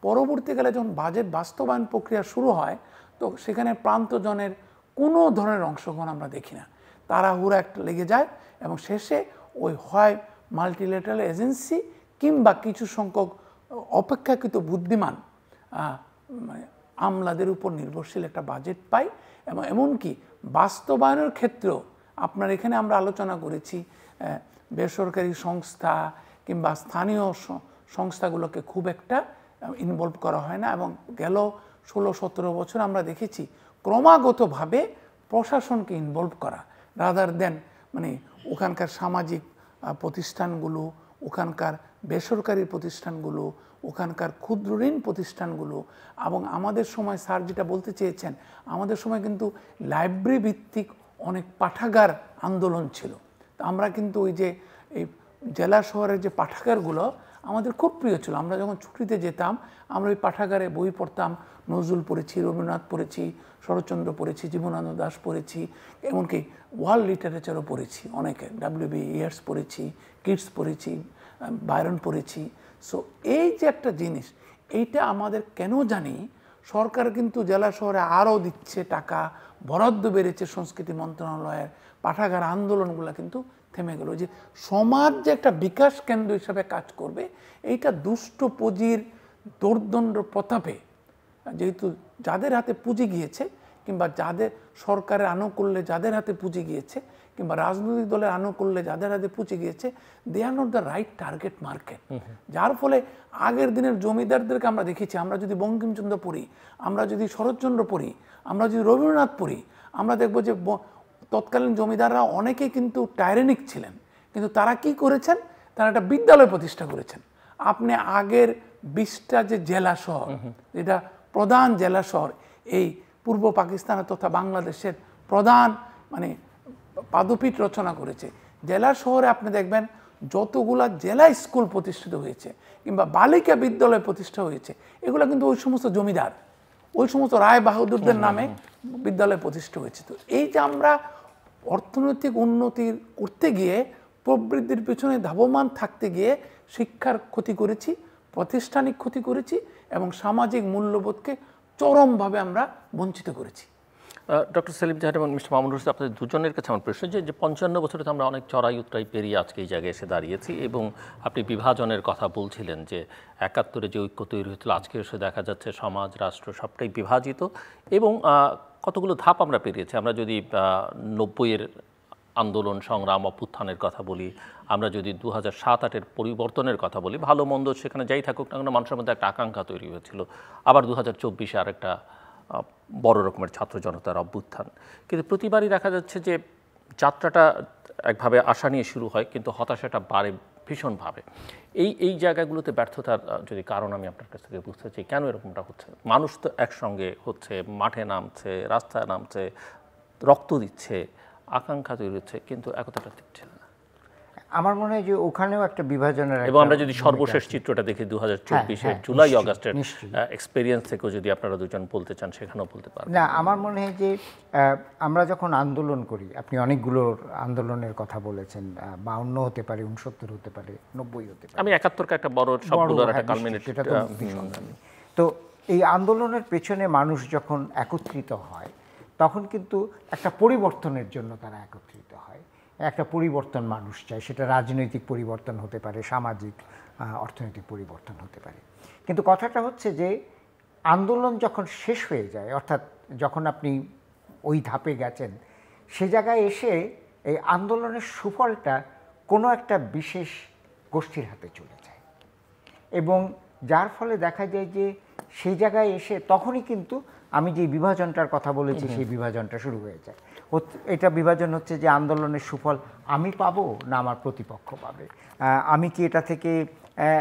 পরবর্তীকালে যখন বাজেট বাস্তবায়ন প্রক্রিয়া শুরু হয়, তো সেখানে প্রান্তজনের কোনো ধরনের অংশগ্রহণ আমরা দেখি না। তাড়াহুড়া একটা লেগে যায় এবং শেষে ওই হয় মাল্টিলেটারাল এজেন্সি কিংবা কিছু সংখ্যক অপেক্ষাকৃত বুদ্ধিমান আমলাদের উপর নির্ভরশীল একটা বাজেট পাই। এবং এমনকি বাস্তবায়নের ক্ষেত্রেও আপনার এখানে আমরা আলোচনা করেছি বেসরকারি সংস্থা কিংবা স্থানীয় সংস্থাগুলোকে খুব একটা ইনভলভ করা হয় না। এবং গেল 16-17 বছর আমরা দেখেছি ক্রমাগতভাবে প্রশাসনকে ইনভলভ করা, রাদার দেন মানে ওখানকার সামাজিক প্রতিষ্ঠানগুলো, ওখানকার বেসরকারি প্রতিষ্ঠানগুলো, ওখানকার ক্ষুদ্র ঋণ প্রতিষ্ঠানগুলো। এবং আমাদের সময় স্যার যেটা বলতে চেয়েছেন, আমাদের সময় কিন্তু লাইব্রেরি ভিত্তিক অনেক পাঠাগার আন্দোলন ছিল। তো আমরা কিন্তু ওই যে এই জেলা শহরের যে পাঠাগারগুলো আমাদের খুব প্রিয় ছিল। আমরা যখন ছুটিতে যেতাম আমরা ওই পাঠাগারে বই পড়তাম, নজরুল পড়েছি, রবীন্দ্রনাথ পড়েছি, শরৎচন্দ্র পড়েছি, জীবনানন্দ দাশ পড়েছি, এমনকি ওয়ার্ল্ড লিটারেচারও পড়েছি অনেকে, W.B. Yeats পড়েছি, কিটস পড়েছি, বায়রন পড়েছি। সো এই যে একটা জিনিস, এইটা আমাদের কেন জানি সরকার কিন্তু জেলা শহরে আরও দিচ্ছে টাকা, বরাদ্দ বেড়েছে সংস্কৃতি মন্ত্রণালয়ের, পাঠাগার আন্দোলনগুলো কিন্তু থেমে গেল। যে সমাজ যে একটা বিকাশ কেন্দ্র হিসাবে কাজ করবে, এইটা দুষ্ট পুঁজির দোর্দণ্ড প্রতাপে, যেহেতু যাদের হাতে পুঁজি গিয়েছে কিংবা যাদের সরকারের আনুকূল্যে যাদের হাতে পুঁজি গিয়েছে কিংবা রাজনৈতিক দলের আনুকূল্যে যাদের হাতে পুঁজি গিয়েছে, they are not the right target market. যার ফলে আগের দিনের জমিদারদেরকে আমরা দেখেছি, আমরা যদি বঙ্কিমচন্দ্র পড়ি, আমরা যদি শরৎচন্দ্র পড়ি, আমরা যদি রবীন্দ্রনাথ পড়ি, আমরা দেখব যে তৎকালীন জমিদাররা অনেকে কিন্তু টাইরেনিক ছিলেন, কিন্তু তারা কি করেছেন, তারা একটা বিদ্যালয় প্রতিষ্ঠা করেছেন। আপনি আগের 20টা যে জেলা শহর, যেটা প্রধান জেলা শহর এই পূর্ব পাকিস্তান তথা বাংলাদেশের প্রধান মানে পাদপীঠ রচনা করেছে, জেলা শহরে আপনি দেখবেন যতগুলা জেলা স্কুল প্রতিষ্ঠিত হয়েছে কিংবা বালিকা বিদ্যালয় প্রতিষ্ঠা হয়েছে, এগুলো কিন্তু ওই সমস্ত জমিদার, ওই সমস্ত রায় বাহাদুরদের নামে বিদ্যালয় প্রতিষ্ঠা হয়েছে। তো এই যে আমরা অর্থনৈতিক উন্নতি করতে গিয়ে, প্রবৃদ্ধির পেছনে ধাবমান থাকতে গিয়ে শিক্ষার ক্ষতি করেছি, প্রাতিষ্ঠানিক ক্ষতি করেছি এবং সামাজিক মূল্যবোধকে চরমভাবে আমরা বঞ্চিত করেছি। ডক্টর সেলিম জাহার এবং মিস্টার মামুনুর রশিদ, আপনাদের দুজনের কাছে আমার প্রশ্ন যে 55 বছরে তো আমরা অনেক চড়াই উতরাই পেরিয়ে আজকে এই জায়গায় এসে দাঁড়িয়েছি, এবং আপনি বিভাজনের কথা বলছিলেন যে 71-এ যে ঐক্য তৈরি হয়েছিল, আজকে এসে দেখা যাচ্ছে সমাজ রাষ্ট্র সবটাই বিভাজিত এবং কতগুলো ধাপ আমরা পেরিয়েছি। আমরা যদি 90-এর আন্দোলন সংগ্রাম অভ্যুত্থানের কথা বলি, আমরা যদি 2007-08-এর পরিবর্তনের কথা বলি, ভালো মন্দ সেখানে যাই থাকুক না কেন মানুষের মধ্যে একটা আকাঙ্ক্ষা তৈরি হয়েছিল। আবার 2024-এ আরেকটা বড় রকমের ছাত্র জনতার অভ্যুত্থান। কিন্তু প্রতিবারই দেখা যাচ্ছে যে যাত্রাটা একভাবে আশা নিয়ে শুরু হয়, কিন্তু হতাশাটা বাড়ে ভীষণভাবে। এই জায়গাগুলোতে ব্যর্থতার যদি কারণ আমি আপনার কাছ থেকে বুঝতে চাই, কেন এরকমটা হচ্ছে? মানুষ তো একসঙ্গে হচ্ছে, মাঠে নামছে, রাস্তায় নামছে, রক্ত দিচ্ছে, আকাঙ্ক্ষা তৈরি হচ্ছে, কিন্তু একতাটা দিচ্ছে না। আমার মনে হয় যে ওখানেও একটা বিভাজনের, এবং আমরা যদি সর্বশেষ চিত্রটা দেখি 2024-এর জুলাই অগাস্টের এক্সপেরিয়েন্স থেকেও যদি আপনারা দুজন বলতে চান, সেখানেও বলতে পারেন। না, আমার মনে হয় যে আমরা যখন আন্দোলন করি, আপনি অনেকগুলো আন্দোলনের কথা বলেছেন, 52 হতে পারে, 69 হতে পারে, 90 হতে পারে, আমি 71-কে একটা বড় সবগুলোর একটা কালমিনেট, সেটা তো ভীষণ। তো এই আন্দোলনের পেছনে মানুষ যখন একত্রিত হয়, তখন কিন্তু একটা পরিবর্তনের জন্য তারা একত্রিত হয়। একটা পরিবর্তন মানুষ চায়, সেটা রাজনৈতিক পরিবর্তন হতে পারে, সামাজিক অর্থনৈতিক পরিবর্তন হতে পারে। কিন্তু কথাটা হচ্ছে যে আন্দোলন যখন শেষ হয়ে যায়, অর্থাৎ যখন আপনি ওই ধাপে গেছেন, সে জায়গায় এসে এই আন্দোলনের সুফলটা কোনো একটা বিশেষ গোষ্ঠীর হাতে চলে যায়, এবং যার ফলে দেখা যায় যে সেই জায়গায় এসে তখনই কিন্তু আমি যে বিভাজনটার কথা বলেছি সেই বিভাজনটা শুরু হয়ে যায়। এটা বিভাজন হচ্ছে যে আন্দোলনের সুফল আমি পাবো না আমার প্রতিপক্ষ পাবে, আমি কি এটা থেকে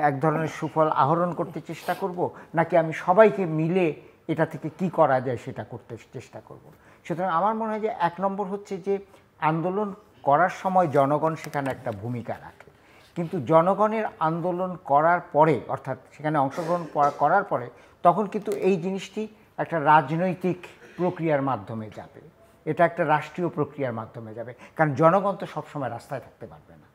এক ধরনের সুফল আহরণ করতে চেষ্টা করব, নাকি আমি সবাইকে মিলে এটা থেকে কি করা যায় সেটা করতে চেষ্টা করব। সুতরাং আমার মনে হয় যে 1 নম্বর হচ্ছে যে আন্দোলন করার সময় জনগণ সেখানে একটা ভূমিকা রাখে, কিন্তু জনগণের আন্দোলন করার পরে, অর্থাৎ সেখানে অংশগ্রহণ করার পরে, তখন কিন্তু এই জিনিসটি একটা রাজনৈতিক প্রক্রিয়ার মাধ্যমে যাবে, এটা একটা রাষ্ট্রীয় প্রক্রিয়ার মাধ্যমে যাবে। কারণ জনগণ তো সবসময় রাস্তায় থাকতে পারবে না,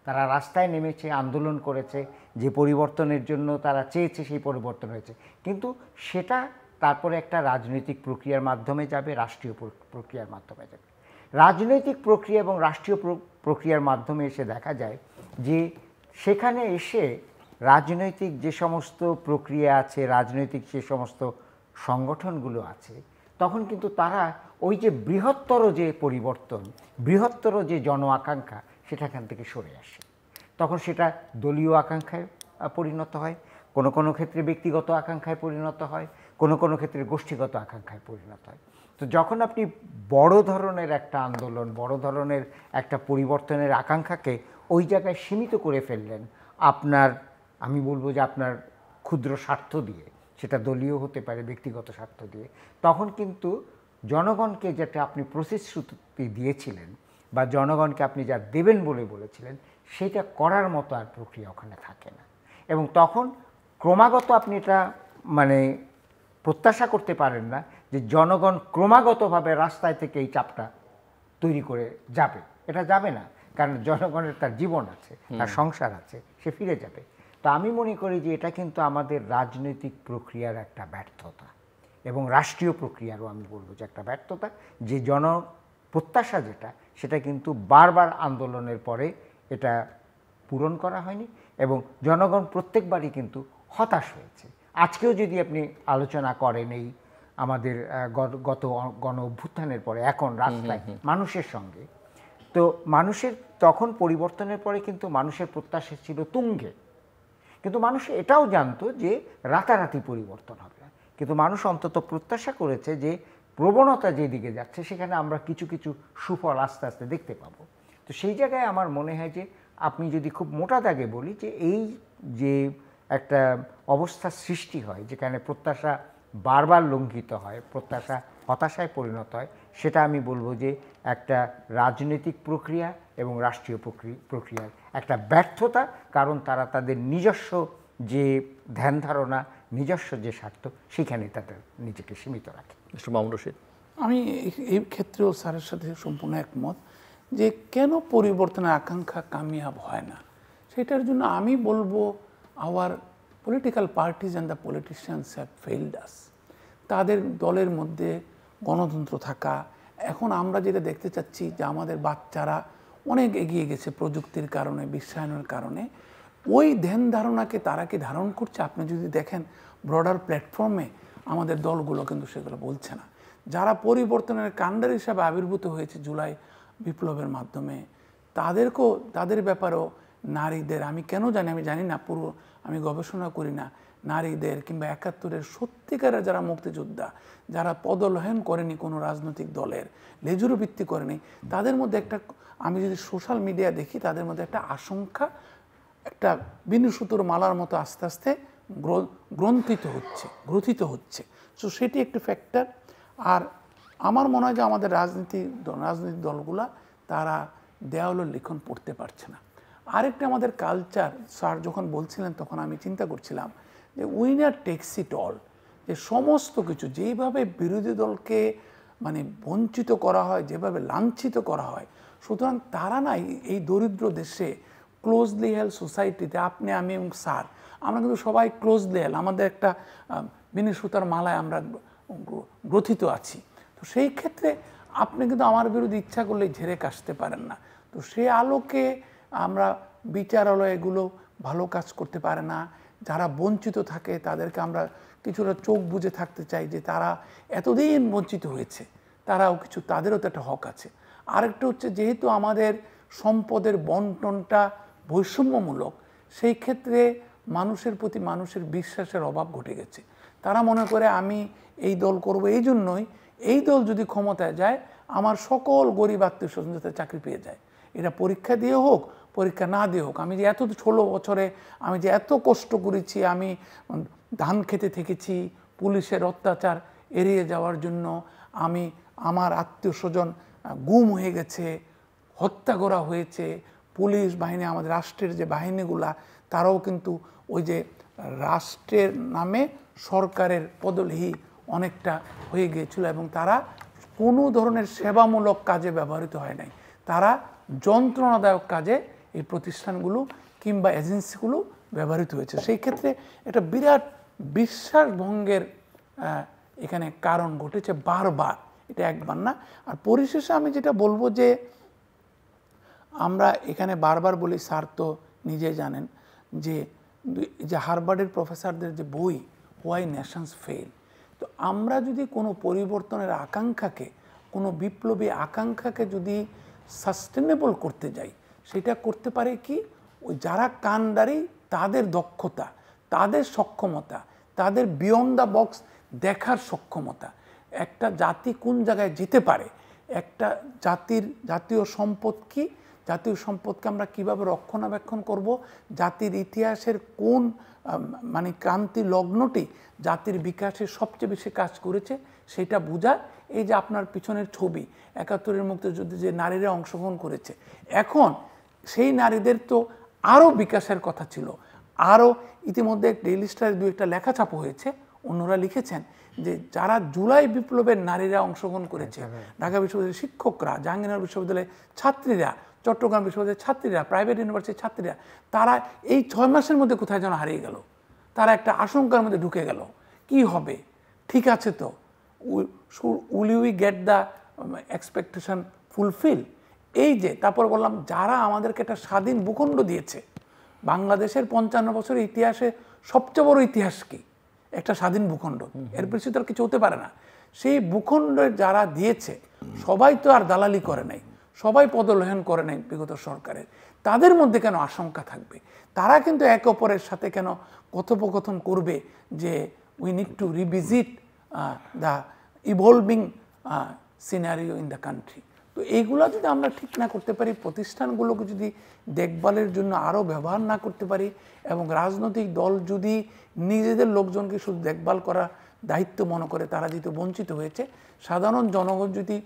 তারা রাস্তায় নেমেছে, আন্দোলন করেছে, যে পরিবর্তনের জন্য তারা চেয়েছে সেই পরিবর্তন হয়েছে, কিন্তু সেটা তারপরে একটা রাজনৈতিক প্রক্রিয়ার মাধ্যমে যাবে, রাষ্ট্রীয় প্রক্রিয়ার মাধ্যমে যাবে। রাজনৈতিক প্রক্রিয়া এবং রাষ্ট্রীয় প্রক্রিয়ার মাধ্যমে এসে দেখা যায় যে সেখানে এসে রাজনৈতিক যে সমস্ত প্রক্রিয়া আছে, রাজনৈতিক যে সমস্ত সংগঠনগুলো আছে, তখন কিন্তু তারা ওই যে বৃহত্তর যে পরিবর্তন, বৃহত্তর যে জন আকাঙ্ক্ষা, সেটাখান থেকে সরে আসে। তখন সেটা দলীয় আকাঙ্ক্ষায় পরিণত হয়, কোনো কোনো ক্ষেত্রে ব্যক্তিগত আকাঙ্ক্ষায় পরিণত হয়, কোনো কোনো ক্ষেত্রে গোষ্ঠীগত আকাঙ্ক্ষায় পরিণত হয়। তো যখন আপনি বড় ধরনের একটা আন্দোলন, বড় ধরনের একটা পরিবর্তনের আকাঙ্ক্ষাকে ওই জায়গায় সীমিত করে ফেললেন আপনার, আমি বলবো যে আপনার ক্ষুদ্র স্বার্থ দিয়ে, সেটা দলীয় হতে পারে, ব্যক্তিগত স্বার্থ দিয়ে, তখন কিন্তু জনগণকে যেটা আপনি প্রতিশ্রুতি দিয়েছিলেন বা জনগণকে আপনি যা দেবেন বলে বলেছিলেন, সেটা করার মতো আর প্রক্রিয়া ওখানে থাকে না। এবং তখন ক্রমাগত আপনি এটা মানে প্রত্যাশা করতে পারেন না যে জনগণ ক্রমাগতভাবে রাস্তায় থেকে এই চাপটা তৈরি করে যাবে, এটা যাবে না। কারণ জনগণের তার জীবন আছে, তার সংসার আছে, সে ফিরে যাবে। তো আমি মনে করি যে এটা কিন্তু আমাদের রাজনৈতিক প্রক্রিয়ার একটা ব্যর্থতা, এবং রাষ্ট্রীয় প্রক্রিয়ারও আমি বলবো যে একটা ব্যর্থতা, যে প্রত্যাশা যেটা, সেটা কিন্তু বারবার আন্দোলনের পরে এটা পূরণ করা হয়নি, এবং জনগণ প্রত্যেকবারই কিন্তু হতাশ হয়েছে। আজকেও যদি আপনি আলোচনা করেন এই আমাদের গত গণ অভ্যুত্থানের পরে এখন রাস্তায় মানুষের সঙ্গে, তো মানুষের তখন পরিবর্তনের পরে কিন্তু মানুষের প্রত্যাশা ছিল তুঙ্গে, কিন্তু মানুষ এটাও জানতো যে রাতারাতি পরিবর্তন হবে না, কিন্তু মানুষ অন্তত প্রত্যাশা করেছে যে প্রবণতা যেদিকে যাচ্ছে সেখানে আমরা কিছু কিছু সুফল আস্তে আস্তে দেখতে পাবো। তো সেই জায়গায় আমার মনে হয় যে আপনি যদি খুব মোটা দাগে বলি যে এই যে একটা অবস্থা সৃষ্টি হয় যেখানে প্রত্যাশা বারবার লঙ্ঘিত হয়, প্রত্যাশা হতাশায় পরিণত হয়, সেটা আমি বলবো যে একটা রাজনৈতিক প্রক্রিয়া এবং রাষ্ট্রীয় প্রক্রিয়ার একটা ব্যর্থতা। কারণ তারা তাদের নিজস্ব যে ধ্যান ধারণা, নিজস্ব যে স্বার্থ, সেখানে তাদের নিজেকে সীমিত রাখে। মিস্টার মামুন রশিদ, আমি এই ক্ষেত্রেও স্যারের সাথে সম্পূর্ণ একমত যে কেন পরিবর্তনের আকাঙ্ক্ষা কামিয়াব হয় না। সেটার জন্য আমি বলবো our political parties and the politicians have failed us. তাদের দলের মধ্যে গণতন্ত্র থাকা, এখন আমরা যেটা দেখতে চাচ্ছি যে আমাদের বাচ্চারা অনেক এগিয়ে গেছে প্রযুক্তির কারণে, বিশ্বায়নের কারণে, ওই ধ্যান ধারণাকে তারা কি ধারণ করছে? আপনি যদি দেখেন ব্রডার প্ল্যাটফর্মে আমাদের দলগুলো কিন্তু সেগুলো বলছে না। যারা পরিবর্তনের কাণ্ডার হিসাবে আবির্ভূত হয়েছে জুলাই বিপ্লবের মাধ্যমে, তাদের ব্যাপারেও নারীদের, আমি কেন জানি, আমি জানি না, পুরো আমি গবেষণা করি না, নারীদের কিংবা ৭১-এর সত্যিকারের যারা মুক্তিযোদ্ধা, যারা পদলহন করেনি কোনো রাজনৈতিক দলের, লেজুরো ভিত্তি করেনি, তাদের মধ্যে একটা, আমি যদি সোশ্যাল মিডিয়া দেখি, তাদের মধ্যে একটা আশঙ্কা, একটা বিনু সুতোর মালার মতো আস্তে আস্তে গ্রথিত হচ্ছে। সো সেটি একটি ফ্যাক্টর। আর আমার মনে হয় যে আমাদের রাজনৈতিক দলগুলা তারা দেওয়ালের লিখন পড়তে পারছে না। আরেকটা আমাদের কালচার, স্যার যখন বলছিলেন তখন আমি চিন্তা করছিলাম যে উইনার টেক্স ইট অল, যে সমস্ত কিছু যেইভাবে বিরোধী দলকে মানে বঞ্চিত করা হয়, যেভাবে লাঞ্ছিত করা হয়, সুতরাং তারা না এই দরিদ্র দেশে ক্লোজলি হেল্ড সোসাইটিতে, আপনি, আমি এবং স্যার, আমরা কিন্তু সবাই ক্লোজলি হেল্ড, আমাদের একটা বিনি সুতার মালায় আমরা গ্রথিত আছি। তো সেই ক্ষেত্রে আপনি কিন্তু আমার বিরুদ্ধে ইচ্ছা করলে ঝেড়ে কাশতে পারেন না। তো সে আলোকে আমরা বিচারালয় এগুলো ভালো কাজ করতে পারে না, যারা বঞ্চিত থাকে তাদেরকে আমরা কিছুটা চোখ বুজে থাকতে চাই যে তারা এতদিন বঞ্চিত হয়েছে, তারাও কিছু, তাদেরও তো একটা হক আছে। আরেকটা হচ্ছে যেহেতু আমাদের সম্পদের বন্টনটা বৈষম্যমূলক, সেই ক্ষেত্রে মানুষের প্রতি মানুষের বিশ্বাসের অভাব ঘটে গেছে। তারা মনে করে আমি এই দল করব, এই জন্যই এই দল যদি ক্ষমতায় যায় আমার সকল গরিব আত্মীয় স্বজন যাতে চাকরি পেয়ে যায়, এটা পরীক্ষা দিয়ে হোক পরীক্ষা না দিয়ে হোক, আমি যে এত 16 বছরে আমি যে এত কষ্ট করেছি, আমি ধান খেতে থেকেছি, পুলিশের অত্যাচার এড়িয়ে যাওয়ার জন্য আমি আমার আত্মীয় স্বজন গুম হয়ে গেছে, হত্যা করা হয়েছে, পুলিশ বাহিনী আমাদের রাষ্ট্রের যে বাহিনীগুলা তারাও কিন্তু ওই যে রাষ্ট্রের নামে সরকারের পদলেহী অনেকটা হয়ে গিয়েছিল এবং তারা কোনো ধরনের সেবামূলক কাজে ব্যবহৃত হয় নাই, তারা যন্ত্রণাদায়ক কাজে এই প্রতিষ্ঠানগুলো কিংবা এজেন্সিগুলো ব্যবহৃত হয়েছে। সেই ক্ষেত্রে একটা বিরাট বিশ্বাসভঙ্গের এখানে কারণ ঘটেছে বারবার, এটা একবার না। আর পরিশেষে আমি যেটা বলবো যে আমরা এখানে বারবার বলি, স্যার তো নিজে জানেন যে হার্ভার্ডের প্রফেসরদের যে বই হোয়াই নেশনস ফেল, তো আমরা যদি কোনো পরিবর্তনের আকাঙ্ক্ষাকে, কোনো বিপ্লবী আকাঙ্ক্ষাকে যদি সাস্টেনেবল করতে যাই, সেটা করতে পারে কি ওই যারা কাণ্ডারি তাদের দক্ষতা, তাদের সক্ষমতা, তাদের বিয়ন্ড দ্য বক্স দেখার সক্ষমতা, একটা জাতি কোন জায়গায় যেতে পারে, একটা জাতীয় সম্পদ কি, জাতীয় সম্পদকে আমরা কীভাবে রক্ষণাবেক্ষণ করব, জাতির ইতিহাসের কোন মানে ক্রান্তি লগ্নটি জাতির বিকাশে সবচেয়ে বেশি কাজ করেছে সেটা বোঝা। এই যে আপনার পিছনের ছবি ৭১-এর মুক্তিযুদ্ধে যে নারীরা অংশগ্রহণ করেছে, এখন সেই নারীদের তো আরও বিকাশের কথা ছিল, আরও ইতিমধ্যে ডেইলি স্টারে ২-১টা লেখা ছাপা হয়েছে, অন্যরা লিখেছেন যে যারা জুলাই বিপ্লবের নারীরা অংশগ্রহণ করেছে, ঢাকা বিশ্ববিদ্যালয়ের শিক্ষকরা, জাহাঙ্গীরনগর বিশ্ববিদ্যালয়ের ছাত্রীরা, চট্টগ্রাম বিশ্ববিদ্যালয়ের ছাত্রীরা, প্রাইভেট ইউনিভার্সিটির ছাত্রীরা, তারা এই ৬ মাসের মধ্যে কোথায় যেন হারিয়ে গেল, তারা একটা আশঙ্কার মধ্যে ঢুকে গেল, কি হবে, ঠিক আছে তো, will we get the expectation fulfil. এই যে তারপর বললাম যারা আমাদেরকে একটা স্বাধীন ভূখণ্ড দিয়েছে, বাংলাদেশের ৫৫ বছরের ইতিহাসে সবচেয়ে বড় ইতিহাস কি, একটা স্বাধীন ভূখণ্ড, এর পিছনে তো আর কিছু হতে পারে না। সেই ভূখণ্ডের যারা দিয়েছে সবাই তো আর দালালি করে নাই, সবাই পদলেহন করে নাই বিগত সরকারের, তাদের মধ্যে কেন আশঙ্কা থাকবে? তারা কিন্তু একে অপরের সাথে কেন কথোপকথন করবে যে we need to revisit the evolving scenario in the country. তো এইগুলো যদি আমরা ঠিক না করতে পারি, প্রতিষ্ঠানগুলোকে যদি দেখভালের জন্য আরও ব্যবহার না করতে পারি, এবং রাজনৈতিক দল যদি নিজেদের লোকজনকে শুধু দেখভাল করা দায়িত্ব মনে করে তারা যেহেতু বঞ্চিত হয়েছে, সাধারণ জনগণ যদি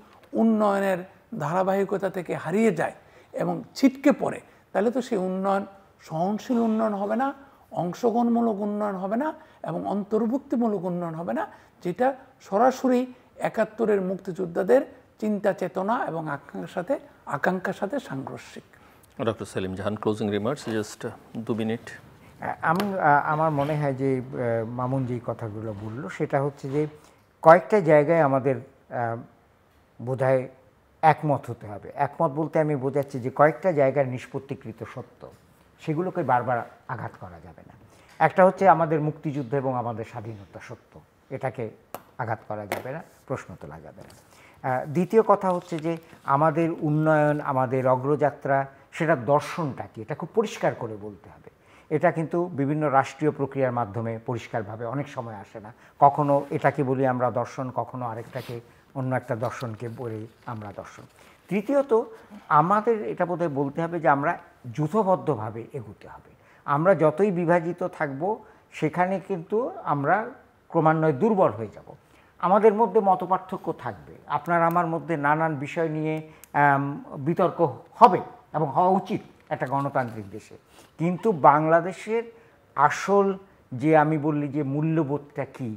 উন্নয়নের ধারাবাহিকতা থেকে হারিয়ে যায় এবং ছিটকে পড়ে, তাহলে তো সেই উন্নয়ন সহনশীল উন্নয়ন হবে না, অংশগ্রহণমূলক উন্নয়ন হবে না, এবং অন্তর্ভুক্তিমূলক উন্নয়ন হবে না, যেটা সরাসরি ৭১-এর মুক্তিযোদ্ধাদের চিন্তা চেতনা এবং আকাঙ্ক্ষার সাথে সাংঘর্ষিক। ডক্টর সেলিম জাহান, ক্লোজিং রিমার্কস, জাস্ট 2 মিনিট। আমার মনে হয় যে মামুন যেই কথাগুলো বললো সেটা হচ্ছে যে কয়েকটা জায়গায় আমাদের বোধহয় একমত হতে হবে। একমত বলতে আমি বোঝাচ্ছি যে কয়েকটা জায়গার নিষ্পত্তিকৃত সত্য, সেগুলোকে বারবার আঘাত করা যাবে না। একটা হচ্ছে আমাদের মুক্তিযুদ্ধ এবং আমাদের স্বাধীনতা সত্য, এটাকে আঘাত করা যাবে না, প্রশ্ন তোলা যাবে না। দ্বিতীয় কথা হচ্ছে যে আমাদের উন্নয়ন, আমাদের অগ্রযাত্রা, সেটা দর্শনটা কি, এটা খুব পরিষ্কার করে বলতে হবে। এটা কিন্তু বিভিন্ন রাষ্ট্রীয় প্রক্রিয়ার মাধ্যমে পরিষ্কারভাবে অনেক সময় আসে না। কখনো এটাকে বলি আমরা দর্শন, কখনো আরেকটাকে, অন্য একটা দর্শনকে বলি আমরা দর্শন। তৃতীয়ত আমাদের এটা বোধহয় বলতে হবে যে আমরা যূথবদ্ধভাবে এগোতে হবে। আমরা যতই বিভাজিত থাকব সেখানে কিন্তু আমরা ক্রমান্বয়ে দুর্বল হয়ে যাব। আমাদের মধ্যে মতপার্থক্য থাকবে, আপনার আমার মধ্যে নানান বিষয় নিয়ে বিতর্ক হবে এবং হওয়া উচিত একটা গণতান্ত্রিক দেশে, কিন্তু বাংলাদেশের আসল যে আমি বললি যে মূল্যবোধটা কী,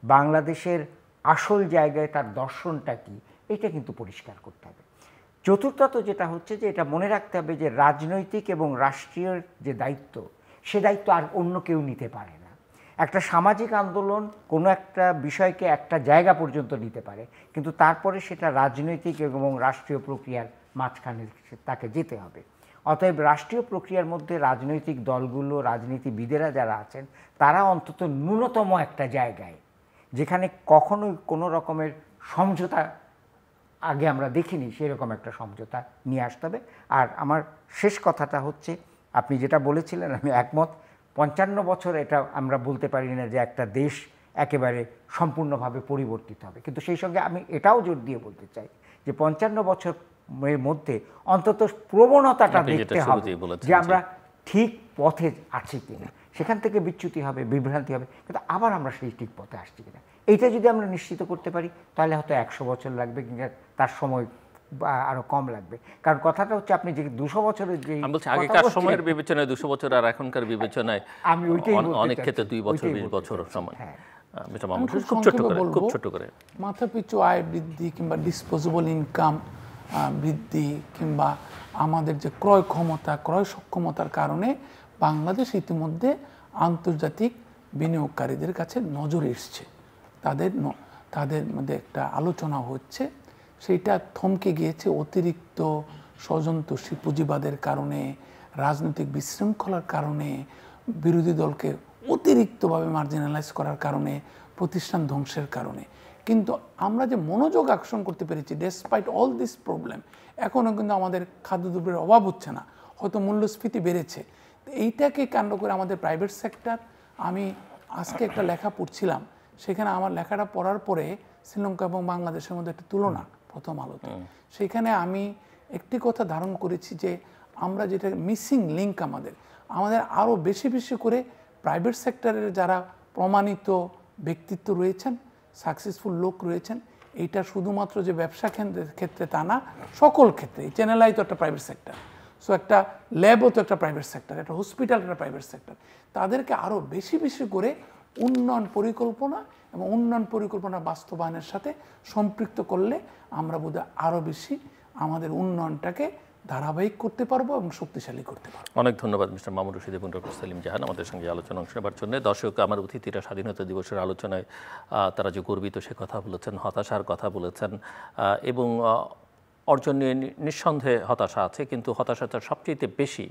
বাংলাদেশের আসল জায়গায় তার দর্শনটা কী, এটা কিন্তু পরিষ্কার করতে হবে। চতুর্থত যেটা হচ্ছে যে এটা মনে রাখতে হবে যে রাজনৈতিক এবং রাষ্ট্রীয় যে দায়িত্ব, সে দায়িত্ব আর অন্য কেউ নিতে পারে না। একটা সামাজিক আন্দোলন কোনো একটা বিষয়কে একটা জায়গা পর্যন্ত নিতে পারে, কিন্তু তারপরে সেটা রাজনৈতিক এবং রাষ্ট্রীয় প্রক্রিয়ার মাঝখানে তাকে যেতে হবে। অতএব রাষ্ট্রীয় প্রক্রিয়ার মধ্যে রাজনৈতিক দলগুলো, রাজনীতিবিদেরা যারা আছেন, তারা অন্তত ন্যূনতম একটা জায়গায়, যেখানে কখনোই কোনো রকমের সমঝোতা আগে আমরা দেখিনি, সেরকম একটা সমঝোতা নিয়ে আসতে হবে। আর আমার শেষ কথাটা হচ্ছে আপনি যেটা বলেছিলেন আমি একমত। 55 বছর এটা আমরা বলতে পারি না যে একটা দেশ একেবারে সম্পূর্ণভাবে পরিবর্তিত হবে, কিন্তু সেই সঙ্গে আমি এটাও জোর দিয়ে বলতে চাই যে 55 বছরের মধ্যে অন্তত প্রবণতাটা আপনি যেটা দেখতে হবে শুরুতেই বলেছেন, যে আমরা ঠিক পথে আছি কিনা। সেখান থেকে বিচ্যুতি হবে, বিভ্রান্তি হবে, কিন্তু আবার আমরা সেই ঠিক পথে আসছি কিনা, এইটা যদি আমরা নিশ্চিত করতে পারি তাহলে হয়তো 100 বছর লাগবে, কিংবা তার সময় আরো কম লাগবে। কারণ কথাটা হচ্ছে আপনি যে 200 বছরের যে আমি বলছি আগেকার সময়ের বিবেচনায় 200 বছর আর এখনকার বিবেচনায় আমি ওইটাই বলতে অনেক ক্ষেত্রে চাচ্ছি, 2 বছর ওইটাই 20 বলতে বছর চাচ্ছি, সময়। হ্যাঁ। আমি খুব খুব ছোট সংক্ষেপে করে, বলবো, খুব ছোট করে। মাথাপিছু আয় বৃদ্ধি কিংবা ডিসপোজেবল ইনকাম বৃদ্ধি কিংবা আমাদের যে ক্রয় ক্ষমতা, ক্রয় সক্ষমতার কারণে বাংলাদেশ ইতিমধ্যে আন্তর্জাতিক বিনিয়োগকারীদের কাছে নজরে এসছে। তাদের মধ্যে একটা আলোচনা হচ্ছে, সেইটা থমকে গিয়েছে অতিরিক্ত স্বজনতোষী পুঁজিবাদের কারণে, রাজনৈতিক বিশৃঙ্খলার কারণে, বিরোধী দলকে অতিরিক্তভাবে মার্জিনালাইজ করার কারণে, প্রতিষ্ঠান ধ্বংসের কারণে। কিন্তু আমরা যে মনোযোগ আকর্ষণ করতে পেরেছি ডেসপাইট অল দিস প্রবলেম, এখনও কিন্তু আমাদের খাদ্যদ্রব্যের অভাব হচ্ছে না, হয়তো মূল্যস্ফীতি বেড়েছে। এইটাকে কেন্দ্র করে আমাদের প্রাইভেট সেক্টর, আমি আজকে একটা লেখা পড়ছিলাম, সেখানে আমার লেখাটা পড়ার পরে শ্রীলঙ্কা এবং বাংলাদেশের মধ্যে একটা তুলনা প্রথম আলোতে, সেখানে আমি একটি কথা ধারণ করেছি যে আমরা যেটা মিসিং লিঙ্ক আমাদের আরও বেশি বেশি করে প্রাইভেট সেক্টরের যারা প্রমাণিত ব্যক্তিত্ব রয়েছেন, সাকসেসফুল লোক রয়েছেন, এইটা শুধুমাত্র যে ব্যবসা ক্ষেত্রে তা না, সকল ক্ষেত্রে। চ্যানেলাই তো একটা প্রাইভেট সেক্টর, সো একটা ল্যাবও তো একটা প্রাইভেট সেক্টর, একটা হসপিটাল একটা প্রাইভেট সেক্টর। তাদেরকে আরও বেশি বেশি করে উন্নয়ন পরিকল্পনা এবং উন্নয়ন পরিকল্পনা বাস্তবায়নের সাথে সম্পৃক্ত করলে আমরা বোধহয় আরও বেশি আমাদের উন্নয়নটাকে ধারাবাহিক করতে পারবো এবং শক্তিশালী করতে পারবো। অনেক ধন্যবাদ মিস্টার মামুন রশিদ এবং ডক্টর সেলিম জাহান আমাদের সঙ্গে আলোচনা অংশ নেবার জন্য। দর্শক, আমার অতিথিরা স্বাধীনতা দিবসের আলোচনায় তারা যে গর্বিত সে কথা বলেছেন, হতাশার কথা বলেছেন, এবং অর্জন নিয়ে নিঃসন্দেহে হতাশা আছে, কিন্তু হতাশাটা সবচেয়ে বেশি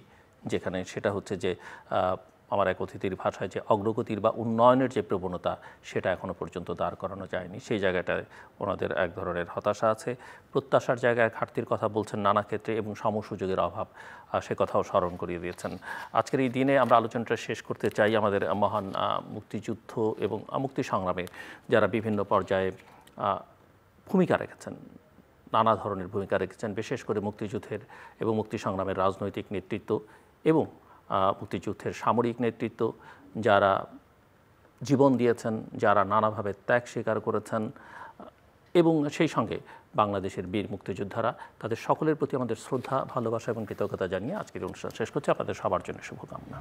যেখানে সেটা হচ্ছে যে আমার এক অতিথির ভাষায় যে অগ্রগতির বা উন্নয়নের যে প্রবণতা সেটা এখনও পর্যন্ত দাঁড় করানো যায়নি, সেই জায়গাটায় ওনাদের এক ধরনের হতাশা আছে। প্রত্যাশার জায়গায় ঘাটতির কথা বলছেন নানা ক্ষেত্রে, এবং সমসুযোগের অভাব সে কথাও স্মরণ করিয়ে দিয়েছেন। আজকের এই দিনে আমরা আলোচনাটা শেষ করতে চাই আমাদের মহান মুক্তিযুদ্ধ এবং মুক্তি সংগ্রামে যারা বিভিন্ন পর্যায়ে ভূমিকা রেখেছেন, নানা ধরনের ভূমিকা রেখেছেন, বিশেষ করে মুক্তিযুদ্ধের এবং মুক্তি সংগ্রামের রাজনৈতিক নেতৃত্ব এবং মুক্তিযুদ্ধের সামরিক নেতৃত্ব, যারা জীবন দিয়েছেন, যারা নানাভাবে ত্যাগ স্বীকার করেছেন, এবং সেই সঙ্গে বাংলাদেশের বীর মুক্তিযোদ্ধারা, তাদের সকলের প্রতি আমাদের শ্রদ্ধা, ভালোবাসা এবং কৃতজ্ঞতা জানিয়ে আজকের অনুষ্ঠান শেষ করছি। আপনাদের সবার জন্য শুভকামনা।